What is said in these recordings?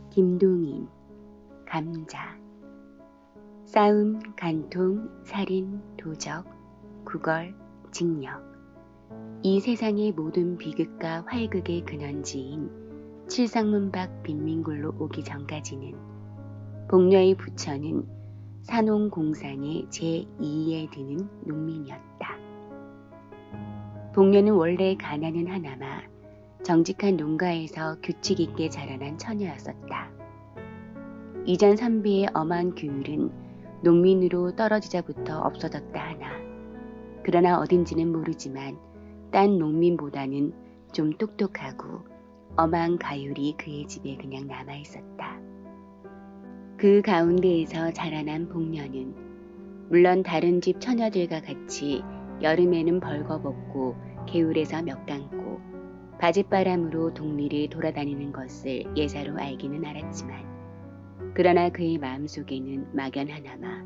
김동인, 감자. 싸움, 간통, 살인, 도적, 구걸, 징역. 이 세상의 모든 비극과 활극의 근원지인 칠성문 밖 빈민굴로 오기 전까지는 복녀의 부처는 산홍공산의 제2에 드는 농민이었다. 복녀는 원래 가난은 하나마 정직한 농가에서 규칙 있게 자라난 처녀였었다. 이전 선비의 엄한 규율은 농민으로 떨어지자부터 없어졌다 하나, 그러나 어딘지는 모르지만 딴 농민보다는 좀 똑똑하고 엄한 가율이 그의 집에 그냥 남아있었다. 그 가운데에서 자라난 복녀는 물론 다른 집 처녀들과 같이 여름에는 벌거벗고 개울에서 멱 감고 바짓바람으로 동리를 돌아다니는 것을 예사로 알기는 알았지만, 그러나 그의 마음속에는 막연하나마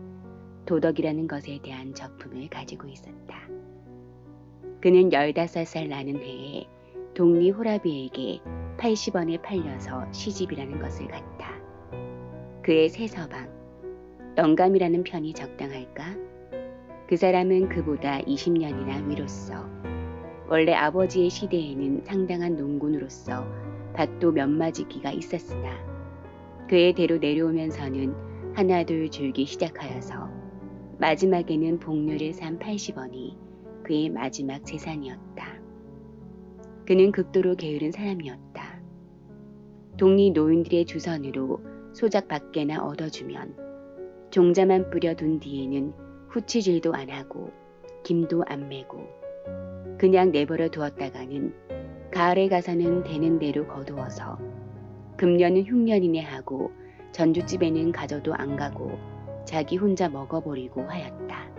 도덕이라는 것에 대한 적품을 가지고 있었다. 그는 15살 나는 해에 동리 호라비에게 80원에 팔려서 시집이라는 것을 갔다. 그의 새 서방, 영감이라는 편이 적당할까? 그 사람은 그보다 20년이나 위로서 원래 아버지의 시대에는 상당한 농군으로서 밭도 몇 마지기가 있었으나 그의 대로 내려오면서는 하나둘 줄기 시작하여서 마지막에는 복료를 산 80원이 그의 마지막 재산이었다. 그는 극도로 게으른 사람이었다. 동리 노인들의 주선으로 소작 밖에나 얻어주면 종자만 뿌려둔 뒤에는 후치질도 안 하고 김도 안 매고 그냥 내버려 두었다가는 가을에 가서는 되는 대로 거두어서 금년은 흉년이네 하고 전주집에는 가져도 안 가고 자기 혼자 먹어버리고 하였다.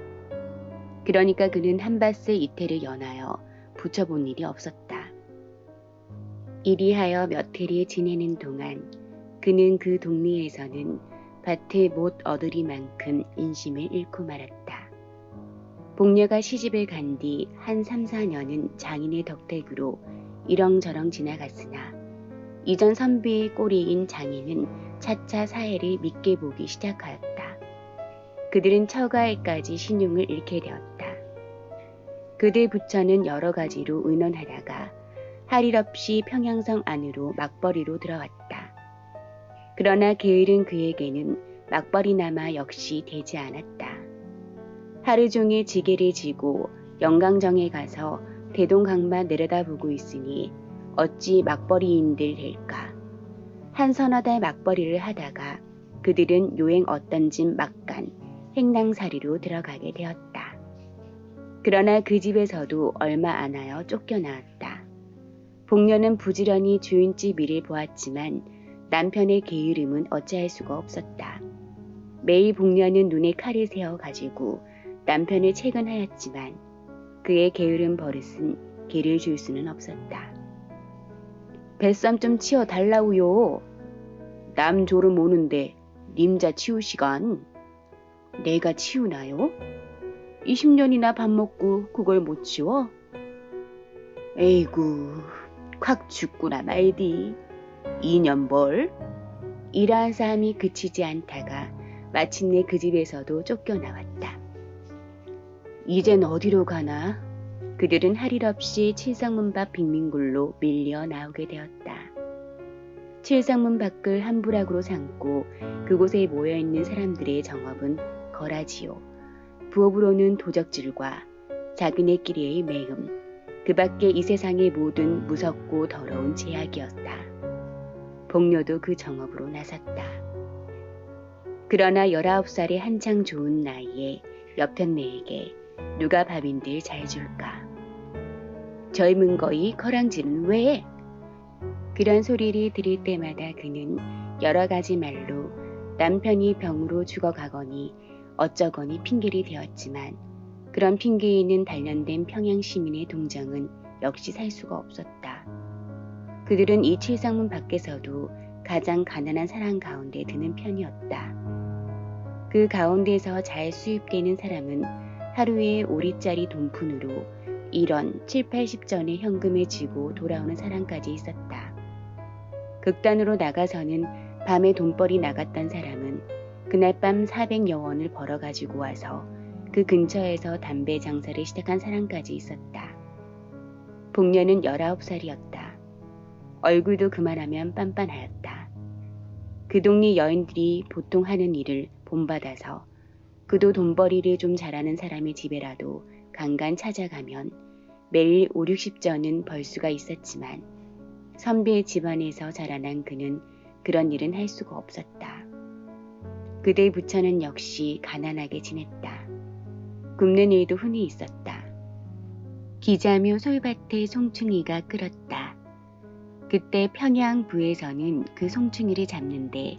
그러니까 그는 한밭을 이태를 연하여 붙여본 일이 없었다. 이리하여 몇 해를 지내는 동안 그는 그 동리에서는 밭을 못 얻으리만큼 인심을 잃고 말았다. 복녀가 시집을 간 뒤 한 3, 4년은 장인의 덕택으로 이렁저렁 지나갔으나 이전 선비의 꼬리인 장인은 차차 사해를 믿게 보기 시작하였다. 그들은 처가에까지 신용을 잃게 되었다. 그들 부처는 여러 가지로 의논하다가 할 일 없이 평양성 안으로 막벌이로 들어왔다. 그러나 게으른 그에게는 막벌이나마 역시 되지 않았다. 하루 종일 지게를 지고 영강정에 가서 대동강만 내려다보고 있으니 어찌 막벌이인들 될까. 한 서너 달 막벌이를 하다가 그들은 요행 어떤 집 막간 행랑사리로 들어가게 되었다. 그러나 그 집에서도 얼마 안 하여 쫓겨나왔다. 복녀는 부지런히 주인집 일을 보았지만 남편의 게으름은 어찌할 수가 없었다. 매일 복녀는 눈에 칼을 세워가지고 남편을 채근하였지만 그의 게으른 버릇은 기를 줄 수는 없었다. 뱃쌈 좀 치워 달라우요. 남 졸음 오는데 님자 치우 시간. 내가 치우나요? 20년이나 밥 먹고 그걸 못 치워? 에이구, 콱 죽구나 말디. 2년 벌? 이러한 싸움이 그치지 않다가 마침내 그 집에서도 쫓겨나왔다. 이젠 어디로 가나? 그들은 할 일 없이 칠성문 밖 빈민굴로 밀려 나오게 되었다. 칠성문 밖을 한 부락으로 삼고 그곳에 모여있는 사람들의 정업은 거라지요. 부업으로는 도적질과 자기네끼리의 매음, 그 밖에 이 세상의 모든 무섭고 더러운 제약이었다. 복녀도 그 정업으로 나섰다. 그러나 19살의 한창 좋은 나이에 여편네에게 누가 밥인들 잘 줄까? 젊은 거이 거랑지는 왜? 그런 소리를 들을 때마다 그는 여러 가지 말로 남편이 병으로 죽어가거니 어쩌거니 핑계를 대었지만 그런 핑계에는 단련된 평양 시민의 동정은 역시 살 수가 없었다. 그들은 이 칠성문 밖에서도 가장 가난한 사람 가운데 드는 편이었다. 그 가운데서 잘 수입되는 사람은 하루에 5리짜리 돈푼으로 1원 7, 80전의 현금을 쥐고 돌아오는 사람까지 있었다. 극단으로 나가서는 밤에 돈벌이 나갔던 사람은 그날 밤 400여 원을 벌어가지고 와서 그 근처에서 담배 장사를 시작한 사람까지 있었다. 복녀는 19살이었다. 얼굴도 그만하면 빤빤하였다. 그 동네 여인들이 보통 하는 일을 본받아서 그도 돈벌이를 좀 잘하는 사람의 집에라도 간간 찾아가면 매일 5, 60전은 벌 수가 있었지만 선비의 집안에서 자라난 그는 그런 일은 할 수가 없었다. 그대의 부처는 역시 가난하게 지냈다. 굽는 일도 흔히 있었다. 기자묘 솔밭에 송충이가 끓었다. 그때 평양부에서는 그 송충이를 잡는데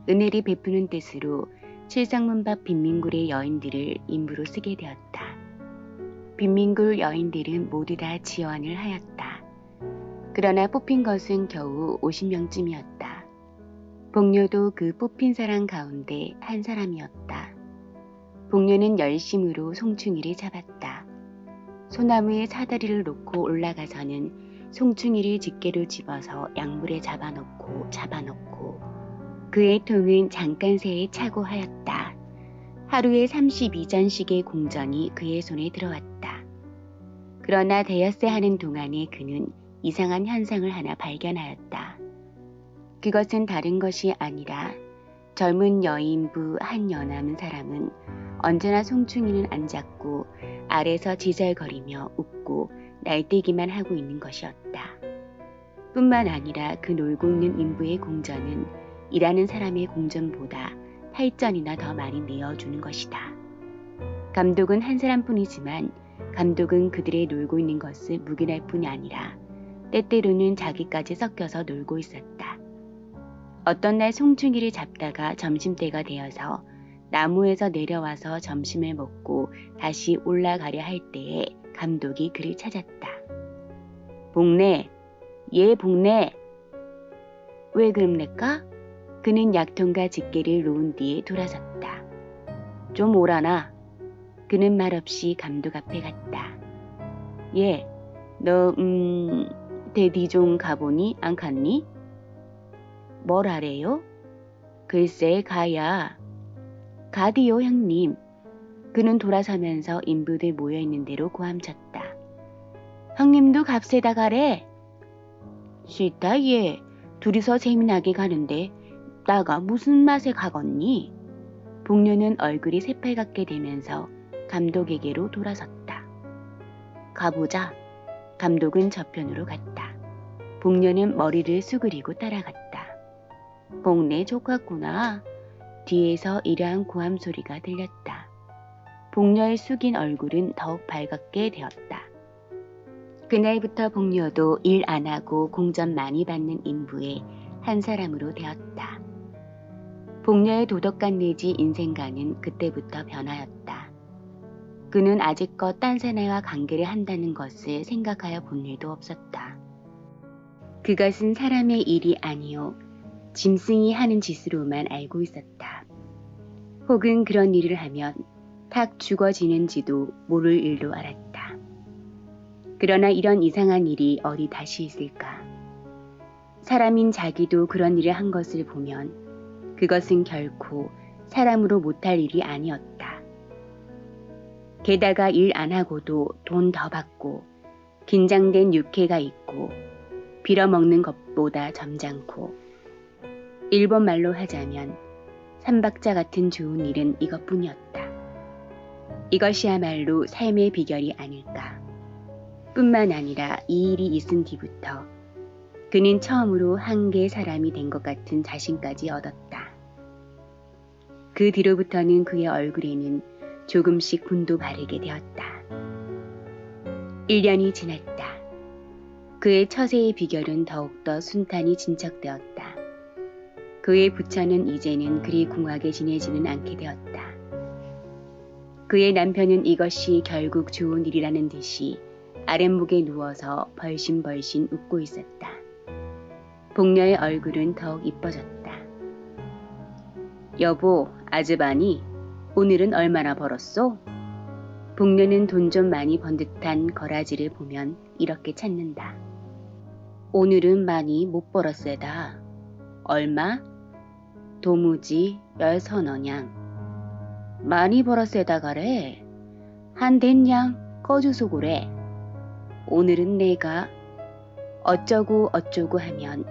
은혜를 베푸는 뜻으로 칠성문밖 빈민굴의 여인들을 인부로 쓰게 되었다. 빈민굴 여인들은 모두 다 지원을 하였다. 그러나 뽑힌 것은 겨우 50명쯤이었다. 복녀도 그 뽑힌 사람 가운데 한 사람이었다. 복녀는 열심으로 송충이를 잡았다. 소나무에 사다리를 놓고 올라가서는 송충이를 집게로 집어서 약물에 잡아넣고 그의 통은 잠깐 새에 차고 하였다. 하루에 32전씩의 공전이 그의 손에 들어왔다. 그러나 대엿새 하는 동안에 그는 이상한 현상을 하나 발견하였다. 그것은 다른 것이 아니라 젊은 여인부 한 여남은 사람은 언제나 송충이는 안 잡고 아래서 지절거리며 웃고 날뛰기만 하고 있는 것이었다. 뿐만 아니라 그 놀고 있는 인부의 공전은 일하는 사람의 공전보다 8전이나 더 많이 내어주는 것이다. 감독은 한 사람뿐이지만 감독은 그들의 놀고 있는 것을 묵인할 뿐이 아니라 때때로는 자기까지 섞여서 놀고 있었다. 어떤 날 송충이를 잡다가 점심때가 되어서 나무에서 내려와서 점심을 먹고 다시 올라가려 할 때에 감독이 그를 찾았다. 복내, 예 복내. 왜 그럽니까? 그는 약통과 집게를 놓은 뒤에 돌아섰다. 좀 오라나. 그는 말없이 감독 앞에 갔다. 예, 너 대디종 가보니 안 갔니? 뭘 하래요? 글쎄 가야. 가디요 형님. 그는 돌아서면서 인부들 모여있는 대로 고함쳤다. 형님도 값세다 가래. 싫다 예. 둘이서 재미나게 가는데 나가 무슨 맛에 가겠니? 복녀는 얼굴이 새빨갛게 되면서 감독에게로 돌아섰다. 가보자. 감독은 저편으로 갔다. 복녀는 머리를 수그리고 따라갔다. 복내 좋았구나. 뒤에서 이러한 고함 소리가 들렸다. 복녀의 숙인 얼굴은 더욱 밝게 되었다. 그날부터 복녀도 일 안 하고 공전 많이 받는 인부의 한 사람으로 되었다. 복녀의 도덕관 내지 인생관은 그때부터 변하였다. 그는 아직껏 딴 사내와 관계를 한다는 것을 생각하여 본 일도 없었다. 그것은 사람의 일이 아니요 짐승이 하는 짓으로만 알고 있었다. 혹은 그런 일을 하면 탁 죽어지는지도 모를 일로 알았다. 그러나 이런 이상한 일이 어디 다시 있을까? 사람인 자기도 그런 일을 한 것을 보면 그것은 결코 사람으로 못할 일이 아니었다. 게다가 일 안 하고도 돈 더 받고 긴장된 육회가 있고 빌어먹는 것보다 점잖고 일본 말로 하자면 삼박자 같은 좋은 일은 이것뿐이었다. 이것이야말로 삶의 비결이 아닐까. 뿐만 아니라 이 일이 있은 뒤부터 그는 처음으로 한계의 사람이 된 것 같은 자신까지 얻었다. 그 뒤로부터는 그의 얼굴에는 조금씩 군도 바르게 되었다. 1년이 지났다. 그의 처세의 비결은 더욱더 순탄히 진척되었다. 그의 부처는 이제는 그리 궁하게 지내지는 않게 되었다. 그의 남편은 이것이 결국 좋은 일이라는 듯이 아랫목에 누워서 벌신벌신 웃고 있었다. 복녀의 얼굴은 더욱 이뻐졌다. 여보, 아즈바니, 오늘은 얼마나 벌었소? 복녀는 돈 좀 많이 번 듯한 거라지를 보면 이렇게 찾는다. 오늘은 많이 못 벌었세다. 얼마? 도무지 10서너 냥. 많이 벌었세다가래. 한 댄냥 꺼주소고래. 오늘은 내가 어쩌고 어쩌고 하면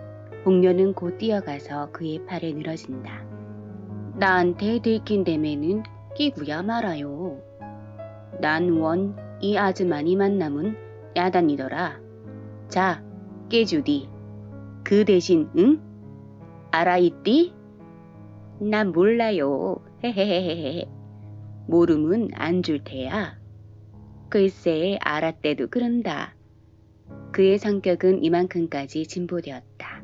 복녀는 곧 뛰어가서 그의 팔에 늘어진다. 나한테 들킨 데매는 끼구야 말아요. 난 원 이 아즈마니 만남은 야단이더라. 자, 깨주디. 그 대신 응? 알아있디? 난 몰라요. 헤헤헤헤. 모름은 안 줄 테야. 글쎄 알았대도 그런다. 그의 성격은 이만큼까지 진보되었다.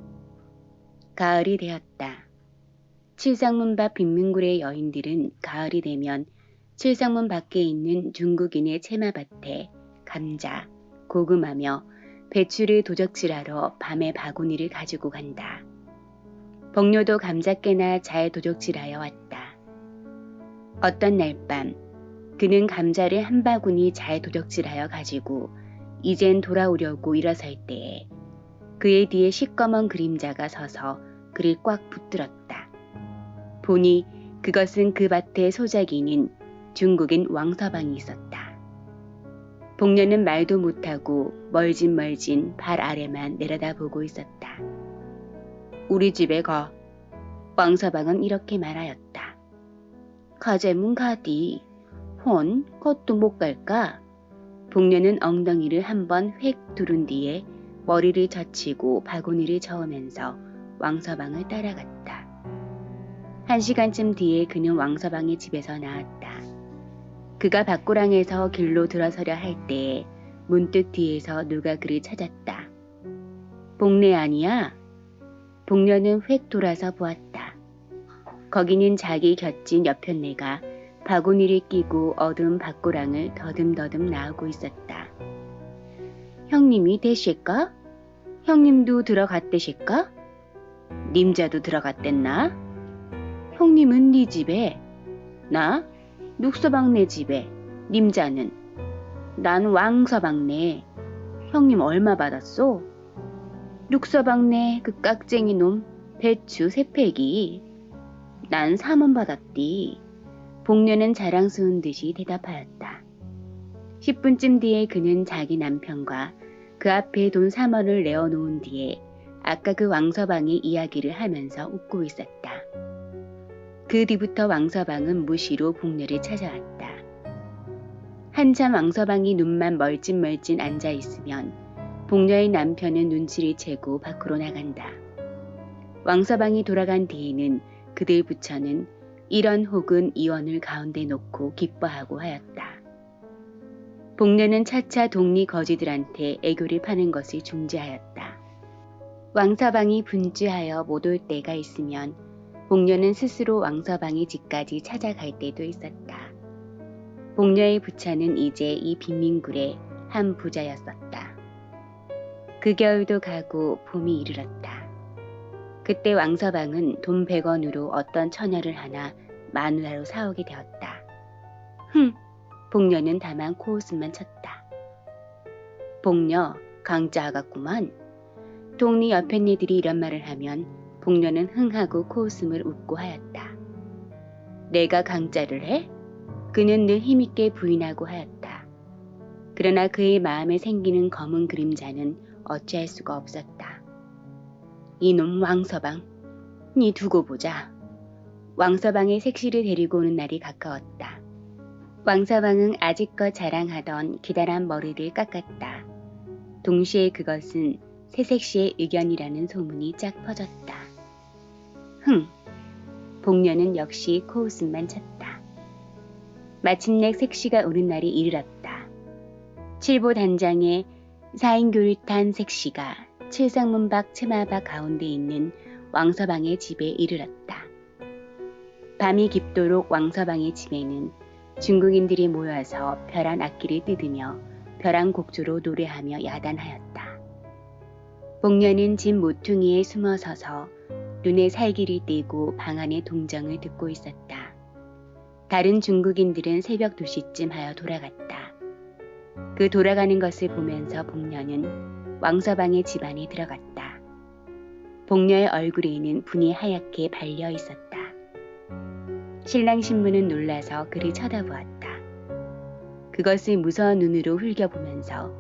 가을이 되었다. 칠성문 밖 빈민굴의 여인들은 가을이 되면 칠성문 밖에 있는 중국인의 채마밭에 감자, 고구마며 배추를 도적질하러 밤에 바구니를 가지고 간다. 복녀도 감자깨나 잘 도적질하여 왔다. 어떤 날 밤 그는 감자를 한 바구니 잘 도적질하여 가지고 이젠 돌아오려고 일어설 때에 그의 뒤에 시꺼먼 그림자가 서서 그를 꽉 붙들었다. 보니 그것은 그 밭의 소작이인 중국인 왕서방이 있었다. 복녀는 말도 못하고 멀진 발 아래만 내려다보고 있었다. 우리 집에 가. 왕서방은 이렇게 말하였다. 가재문 가디. 혼 겉도 못 갈까? 복녀는 엉덩이를 한번 획 두른 뒤에 머리를 젖히고 바구니를 저으면서 왕서방을 따라갔다. 1시간쯤 뒤에 그는 왕서방의 집에서 나왔다. 그가 밭고랑에서 길로 들어서려 할 때에 문득 뒤에서 누가 그를 찾았다. 복내 아니야? 복녀는 획 돌아서 보았다. 거기는 자기 곁진 여편네가 바구니를 끼고 어두운 밭고랑을 더듬더듬 나오고 있었다. 형님이 되실까? 형님도 들어갔대실까? 님자도 들어갔댔나? 형님은 네 집에, 나? 눅서방네 집에, 님자는? 난 왕서방네. 형님 얼마 받았소? 눅서방네 그 깍쟁이 놈 배추 3팩이. 난 3원 받았디. 복녀는 자랑스러운 듯이 대답하였다. 10분쯤 뒤에 그는 자기 남편과 그 앞에 돈 3원을 내어놓은 뒤에 아까 그 왕서방의 이야기를 하면서 웃고 있었다. 그 뒤부터 왕서방은 무시로 복녀를 찾아왔다. 한참 왕서방이 눈만 멀찐멀찐 앉아있으면 복녀의 남편은 눈치를 채고 밖으로 나간다. 왕서방이 돌아간 뒤에는 그들 부처는 일원 혹은 이원을 가운데 놓고 기뻐하고 하였다. 복녀는 차차 동리 거지들한테 애교를 파는 것을 중지하였다. 왕서방이 분주하여 못 올 때가 있으면 복녀는 스스로 왕서방의 집까지 찾아갈 때도 있었다. 복녀의 부처는 이제 이 빈민굴의 한 부자였었다. 그 겨울도 가고 봄이 이르렀다. 그때 왕서방은 돈 100원으로 어떤 처녀를 하나 마누라로 사오게 되었다. 복녀는 다만 코웃음만 쳤다. 복녀 강짜아갔구만. 동리 여편네들이 이런 말을 하면 복녀는 흥하고 코웃음을 웃고 하였다. 내가 강짜를 해? 그는 늘 힘있게 부인하고 하였다. 그러나 그의 마음에 생기는 검은 그림자는 어찌할 수가 없었다. 이놈 왕서방, 니 두고 보자. 왕서방의 색시를 데리고 오는 날이 가까웠다. 왕서방은 아직껏 자랑하던 기다란 머리를 깎았다. 동시에 그것은 새색시의 의견이라는 소문이 쫙 퍼졌다. 복녀는 역시 코웃음만 쳤다. 마침내 색시가 오는 날이 이르렀다. 칠보 단장의 4인 교를 탄 색시가 칠성문 밖 채마밭 가운데 있는 왕서방의 집에 이르렀다. 밤이 깊도록 왕서방의 집에는 중국인들이 모여서 벼란 악기를 뜯으며 벼랑 곡조로 노래하며 야단하였다. 복녀는 집 모퉁이에 숨어서서 눈에 살기를 떼고 방 안의 동정을 듣고 있었다. 다른 중국인들은 새벽 2시쯤 하여 돌아갔다. 그 돌아가는 것을 보면서 복녀는 왕서방의 집 안에 들어갔다. 복녀의 얼굴에는 분이 하얗게 발려 있었다. 신랑 신부는 놀라서 그를 쳐다보았다. 그것을 무서운 눈으로 흘겨보면서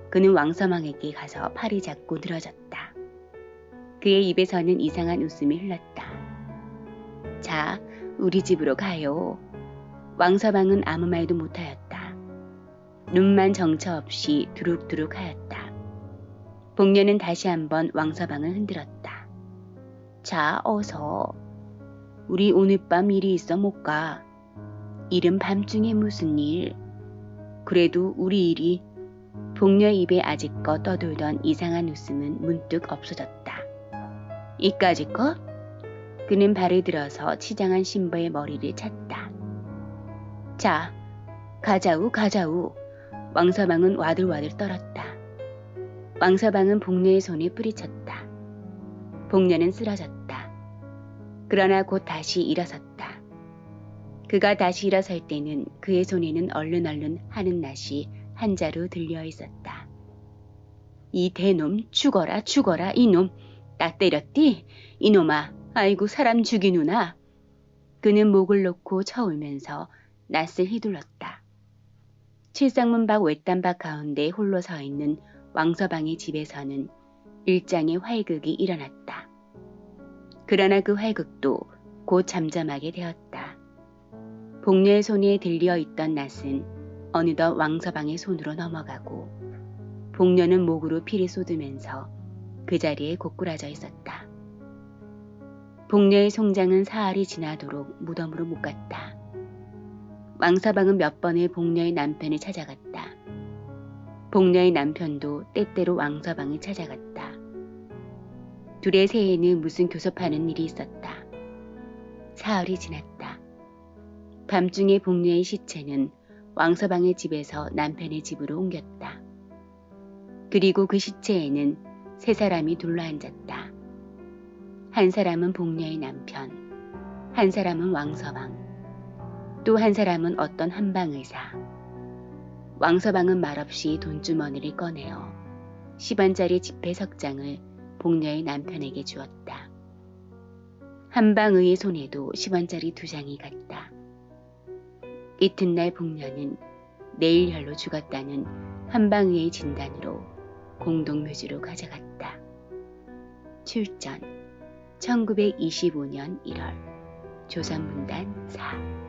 그는 왕서방에게 가서 팔을 잡고 늘어졌다. 그의 입에서는 이상한 웃음이 흘렀다. 자, 우리 집으로 가요. 왕서방은 아무 말도 못하였다. 눈만 정처 없이 두룩두룩 하였다. 복녀는 다시 한번 왕서방을 흔들었다. 자, 어서. 우리 오늘 밤 일이 있어 못 가. 이른 밤중에 무슨 일? 그래도 우리 일이. 복녀 입에 아직껏 떠돌던 이상한 웃음은 문득 없어졌다. 이까짓것? 그는 발을 들어서 치장한 신부의 머리를 찼다. 자, 가자우 가자우. 왕서방은 와들와들 떨었다. 왕서방은 복녀의 손에 뿌리쳤다. 복녀는 쓰러졌다. 그러나 곧 다시 일어섰다. 그가 다시 일어설 때는 그의 손에는 얼른얼른 하는 낫이 한 자루 들려 있었다. 이 대놈 죽어라 죽어라 이놈. 나 때렸디? 이놈아 아이고 사람 죽이누나. 그는 목을 놓고 쳐울면서 낫을 휘둘렀다. 칠성문 밖 외딴 밖 가운데 홀로 서 있는 왕서방의 집에서는 일장의 활극이 일어났다. 그러나 그 활극도 곧 잠잠하게 되었다. 복녀의 손에 들려 있던 낫은 어느덧 왕서방의 손으로 넘어가고 복녀는 목으로 피를 쏟으면서 그 자리에 고꾸라져 있었다. 복녀의 송장은 사흘이 지나도록 무덤으로 못 갔다. 왕서방은 몇 번을 복녀의 남편을 찾아갔다. 복녀의 남편도 때때로 왕서방을 찾아갔다. 둘의 새에는 무슨 교섭하는 일이 있었다. 사흘이 지났다. 밤중에 복녀의 시체는 왕서방의 집에서 남편의 집으로 옮겼다. 그리고 그 시체에는 세 사람이 둘러앉았다. 한 사람은 복녀의 남편, 한 사람은 왕서방, 또 한 사람은 어떤 한방의사. 왕서방은 말없이 돈주머니를 꺼내어 10원짜리 지폐석장을 복녀의 남편에게 주었다. 한방의의 손에도 10원짜리 2장이 갔다. 이튿날 복녀는 내일혈로 죽었다는 한방의의 진단으로 공동묘지로 가져갔다. 출전 1925년 1월 조선문단 4